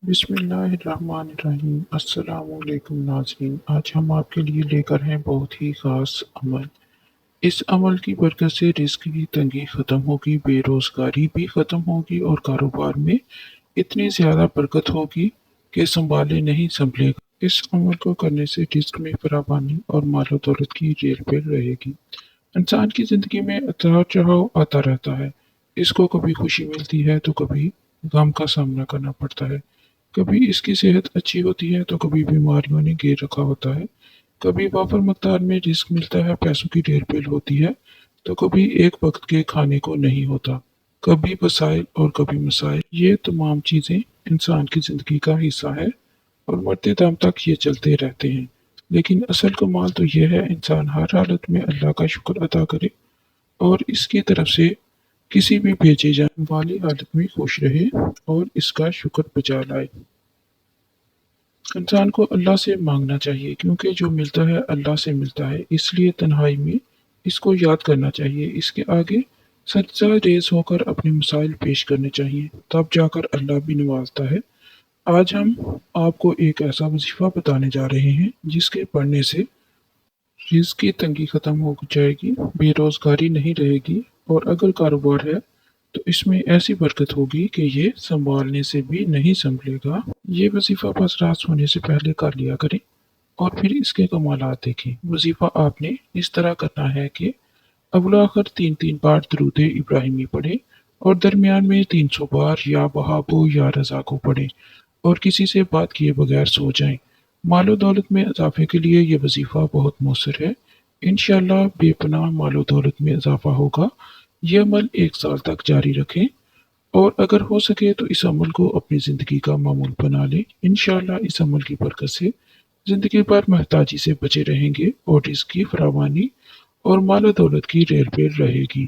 बिस्मिल्लाहिर्रहमानिर्रहीम। अस्सलाम वालेकुम नाज़रीन। आज हम आपके लिए लेकर हैं बहुत ही ख़ास अमल। इस अमल की बरकत से रिज़्क की तंगी ख़त्म होगी, बेरोज़गारी भी ख़त्म होगी और कारोबार में इतनी ज़्यादा बरकत होगी कि सँभाले नहीं सँभलेगा। इस अमल को करने से रिज़्क में फरावानी और मालो दौलत की रेल-पेल रहेगी। इंसान की ज़िंदगी में उतार-चढ़ाव आता रहता है। इसको कभी खुशी मिलती है तो कभी गम का सामना करना पड़ता है। कभी इसकी सेहत अच्छी होती है तो कभी बीमारियों ने घेर रखा होता है। कभी वाफर मकदार में रिस्क मिलता है, पैसों की ढेर-पेल होती है, तो कभी एक वक्त के खाने को नहीं होता। कभी वसाइल और कभी मसाइल। ये तमाम चीज़ें इंसान की ज़िंदगी का हिस्सा है और मरते दम तक ये चलते रहते हैं। लेकिन असल कमाल तो ये है इंसान हर हालत में अल्लाह का शुक्र अदा करे और इसकी तरफ से किसी भी भेजे जाने वाली हालत में खुश रहे और इसका शुक्र बजा लाए। इंसान को अल्लाह से मांगना चाहिए क्योंकि जो मिलता है अल्लाह से मिलता है, इसलिए तन्हाई में इसको याद करना चाहिए। इसके आगे सजदा रेज़ होकर अपने मसाइल पेश करने चाहिए, तब जाकर अल्लाह भी नवाज़ता है। आज हम आपको एक ऐसा वजीफ़ा बताने जा रहे हैं जिसके पढ़ने से रिज़्क की तंगी ख़त्म हो जाएगी, बेरोज़गारी नहीं रहेगी और अगर कारोबार है तो इसमें ऐसी बरकत होगी कि ये सँभालने से भी नहीं सँभलेगा। ये वज़ीफ़ा बस रात सोने से पहले कर लिया करें और फिर इसके कमालात देखें। वज़ीफ़ा आपने इस तरह करना है कि अव्वल आखिर 3-3 बार दरूद इब्राहिमी पढ़ें और दरमियान में 300 बार या वहाबो या रज़ा को पढ़ें और किसी से बात किए बगैर सो जाएँ। मालो दौलत में इज़ाफ़े के लिए ये वज़ीफ़ा बहुत मौसर है। इंशाअल्लाह बेपनाह मालो दौलत में इज़ाफ़ा होगा। ये अमल 1 साल तक जारी रखें और अगर हो सके तो इस अमल को अपनी ज़िंदगी का मामूल बना लें। इंशाअल्लाह इस अमल की बरकत से ज़िंदगी भर मोहताजी से बचे रहेंगे और रिज़्क की फरावानी और मालो दौलत की रेल-पेल रहेगी।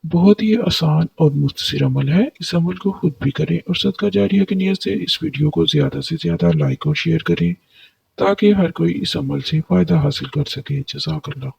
बहुत ही आसान और मुख्तसर अमल है। इस अमल को खुद भी करें और सदका जारिया की नीयत से इस वीडियो को ज़्यादा से ज़्यादा लाइक और शेयर करें ताकि हर कोई इस अमल से फ़ायदा हासिल कर सके। जज़ाकल्लाह।